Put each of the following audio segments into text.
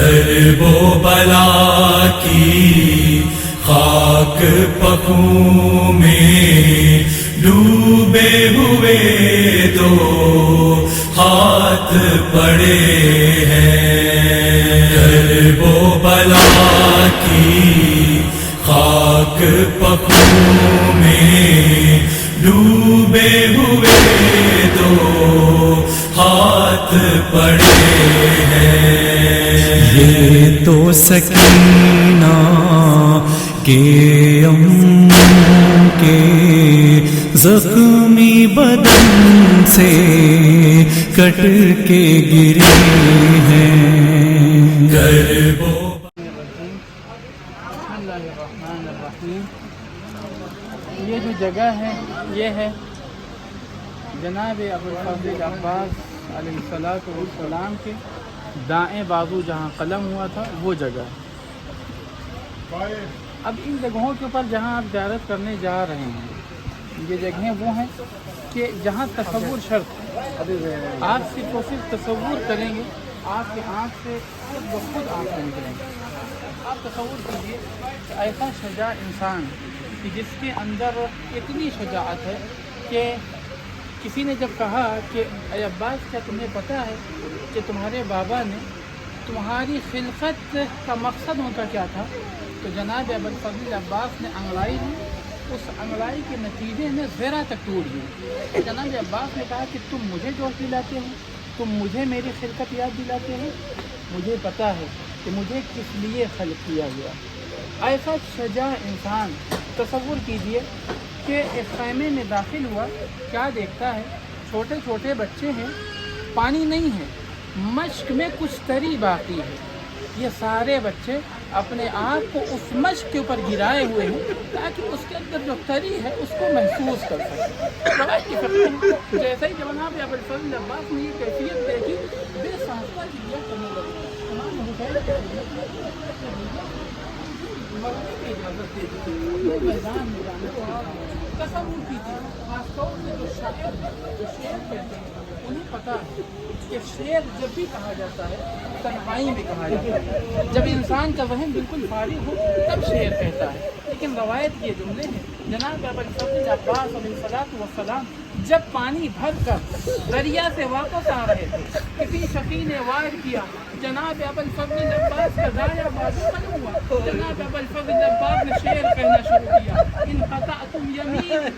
کرب و بلا کی خاک پہوں میں ڈوبے ہوئے دو ہاتھ پڑے ہیں، کرب و بلا کی خاک پہوں میں ڈوبے ہوئے دو ہاتھ پڑے ہیں۔ یہ تو سکینہ کے کے زخمی بدن سے کٹ کے گری ہیں۔ کرب و بسم اللہ الرحمن الرحیم۔ یہ جو جگہ ہے یہ ہے جناب ابوالفضل عباس علیہ الصلوۃ والسلام کے دائیں بازو جہاں قلم ہوا تھا وہ جگہ ہے۔ اب ان جگہوں کے اوپر جہاں آپ زیارت کرنے جا رہے ہیں یہ جگہیں وہ ہیں کہ جہاں تصور شرط ہے۔ آپ صرف و صرف تصور کریں گے، آپ کے آنکھ سے خود بخود آنکھ نکلیں گے۔ آپ تصور کیجیے کہ ایسا شجاع انسان کہ جس کے اندر اتنی شجاعت ہے کہ کسی نے جب کہا کہ اے عباس کیا تمہیں پتہ ہے کہ تمہارے بابا نے تمہاری خلقت کا مقصد ان کا کیا تھا، تو جناب ابوالفضل عباس نے انگڑائی لی، اس انگڑائی کے نتیجے میں زرہ تک ٹوٹ گئی۔ جناب عباس نے کہا کہ تم مجھے جوش دلاتے ہو، تم مجھے میری خلقت یاد دلاتے ہو، مجھے پتہ ہے کہ مجھے کس لیے خلق کیا گیا۔ ایسا شجاع انسان تصور کیجئے کہ ایک خیمے میں داخل ہوا، کیا دیکھتا ہے چھوٹے چھوٹے بچے ہیں، پانی نہیں ہے، مشق میں کچھ تری باقی ہے۔ یہ سارے بچے اپنے آپ کو اس مشق کے اوپر گرائے ہوئے ہیں تاکہ اس کے اندر جو تری ہے اس کو محسوس کر سکیں۔ روایت کی فقہ ہے جیسے ہی جناب ابوالفضل عباس نے یہ کیفیت دیکھی بے ساختہ کیا کرنے لگے۔ امام حسین کے اجازت دے دی میدان میں جانے کو۔ تصور کیجیے خاص طور سے جو شعر کہتے ہیں انہیں پتہ ہے کہ شعر جب بھی کہا جاتا ہے تنہائی میں کہا جاتا ہے، جب انسان کا ذہن بالکل فارغ ہو تب شعر کہتا ہے۔ لیکن روایت یہ جملے ہیں جناب ابوالفضل عباس علیہ الصلوۃ والسلام جب پانی بھر کر دریا سے واپس آ رہے تھے، کسی شفیع نے وائر کیا، جناب ابوالفضل عباس کا دایاں بازو قلم ہوا، جناب ابوالفضل عباس نے شعر کہنا شروع کیا، ان قطعتم یمین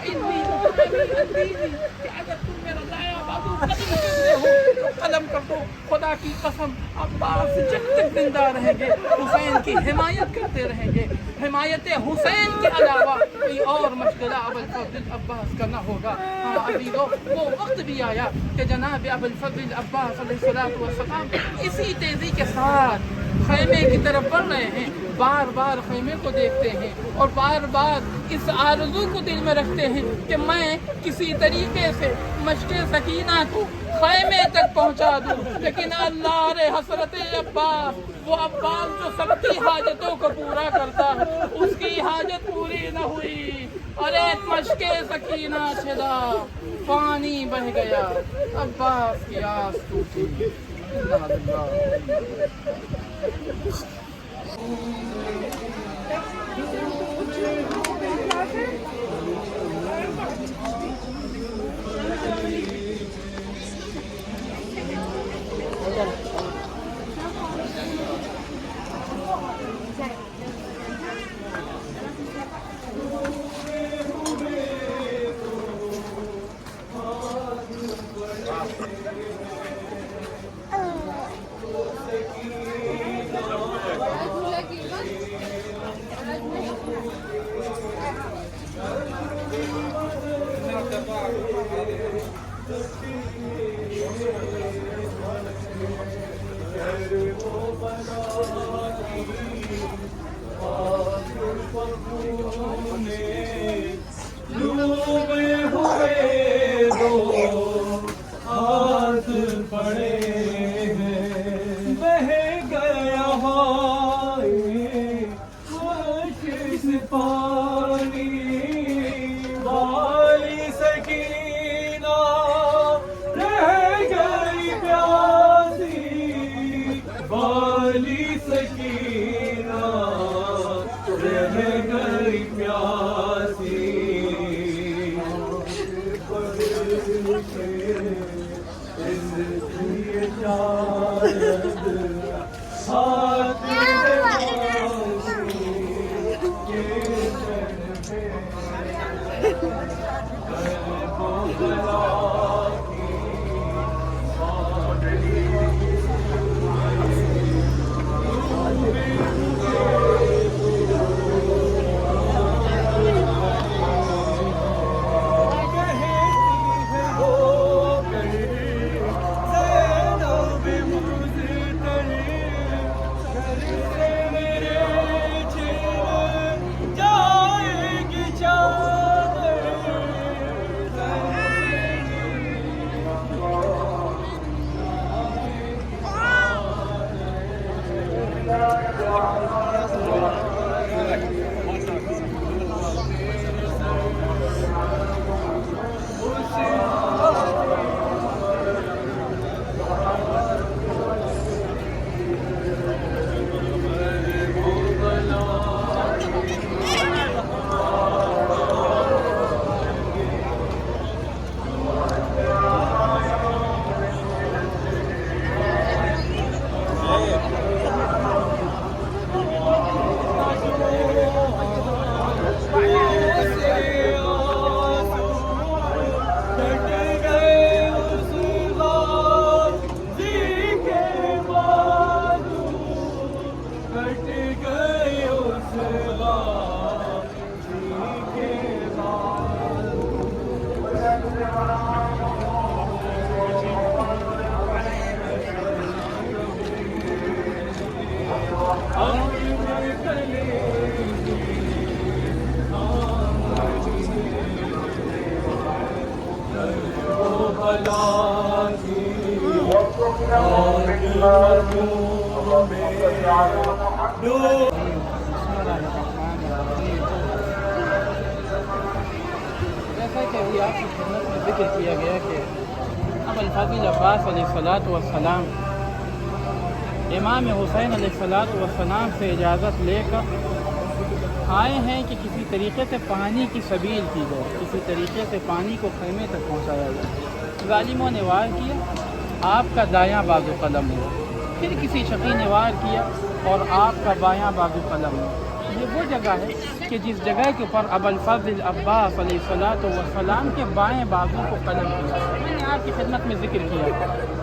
انی اعلمی الدین، کہ اگر تم میرا دایاں بازو قلم کرتے ہو تو قلم کر دو، خدا کی قسم عباس جب تک زندہ رہیں گے حسین کی حمایت کرتے رہیں گے، حمایت حسین کے علاوہ کوئی اور مشغلہ ابوالفضل عباس کا نہ ہوگا۔ ہاں عزیزو، وہ وقت بھی آیا کہ جناب ابوالفضل عباس علیہ الصلوۃ والسلام اسی تیزی کے ساتھ خیمے کی طرف بڑھ رہے ہیں، بار بار خیمے کو دیکھتے ہیں اور بار بار اس آرزو کو دل میں رکھتے ہیں کہ میں کسی طریقے سے مشق سکینہ کو خیمے تک پہنچا دوں، لیکن اللہ رے حسرت عباس، وہ عباس جو سب کی حاجتوں کو پورا کرتا ہے، اس کی حاجت پوری نہ ہوئی اور ایک مشق سکینہ چھدا، پانی بہ گیا، عباس کی آس ٹوٹی۔ بار والی سکینہ رہ گئی پیاسی جیسا کہ ابھی آپ کی خدمت میں ذکر کیا گیا کہ ابو الفضل عباس علیہ الصلاۃ والسلام امام حسین علیہ الصلاۃ والسلام سے اجازت لے کر آئے ہیں کہ کسی طریقے سے پانی کی سبیل کی جائے، کسی طریقے سے پانی کو خیمے تک پہنچایا جائے۔ ظالموں نے وار کیا، آپ کا دایاں بازو قلم ہوا، پھر کسی شقی نے وار کیا اور آپ کا بایاں بازو قلم ہوا۔ یہ وہ جگہ ہے کہ جس جگہ کے اوپر ابو الفضل عباس علیہ الصلاۃ والسلام کے بائیں بازو کو قلم کیا۔ میں نے آپ کی خدمت میں ذکر کیا،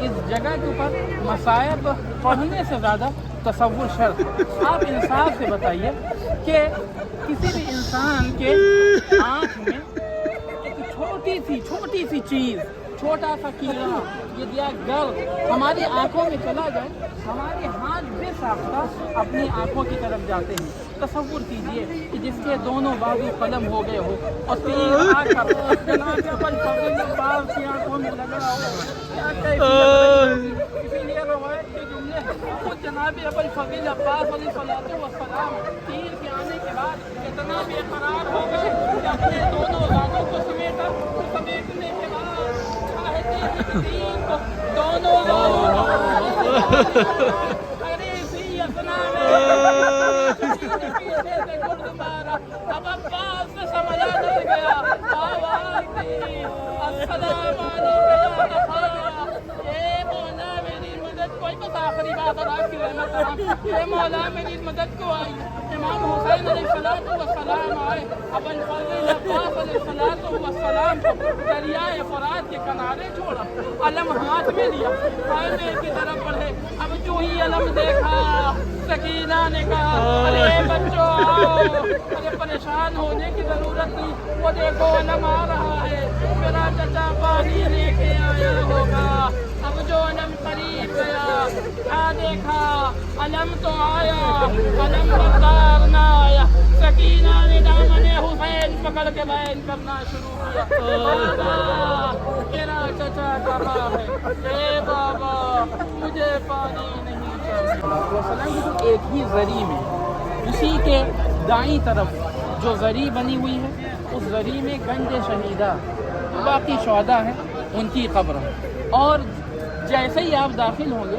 اس جگہ کے اوپر مصائب پڑھنے سے زیادہ تصور شرط ہے۔ آپ انصاف سے بتائیے کہ کسی بھی انسان کے آنکھ میں ایک چھوٹی سی چیز، چھوٹا سا کیڑا یا گرد ہماری آنکھوں میں چلا جائے، ہمارے ہاتھ بے ساختہ اپنی آنکھوں کی طرف جاتے ہیں۔ تصور کیجئے کہ جس کے دونوں بازو قلم ہو گئے ہو اور تیر آ کر جناب ابو الفضل عباس کی آنکھوں میں لگ رہا ہو، کیا کیفیت ہوگی؟ اسی لیے روایت کے جملے خود جناب ابو الفضل عباس علیہ السلام تیر کے آنے کے بعد اتنا بے قرار ہو گئے کہ اپنے دونوں بازو کو سمیٹنے کے بعد تیر کو دونوں ارے سی اپنا اب عباس سے سمجھا نہیں گیا، آواز دی السلام علیکم اے مولا میری مدد کوئی، بس آخری بات اور آپ کی رحمت اے مولا میری مدد کو آئی۔ امام حسین علیہ السلام آئے، ابو الفضل عباس علیہ السلام کو دریائے فرات کے کنارے چھوڑا، علم ہاتھ میں لیا، خیمے کی طرف بڑھے۔ اب جو ہی علم دیکھا، سکینہ نے کہا ارے بچوں آؤ، ارے پریشان ہونے کی ضرورت نہیں، وہ دیکھو علم آ رہا ہے، میرا چچا پانی لے کے آیا ہوگا۔ اب جو علم قریب گیا، کیا دیکھا؟ علم تو آیا، علم بردار نہ آیا۔ سکینہ نے دامن حسین پکڑ کے بیان کرنا شروع کیا، بابا میرا چچا کہاں ہے؟ اے بابا مجھے پانی نہیں چاہیے۔ ایک ہی زری میں، اسی کے دائیں طرف جو زری بنی ہوئی ہے، اس زری میں گنج شہیدہ باقی شہداء ہیں، ان کی قبر ہے، اور جیسے ہی آپ داخل ہوں گے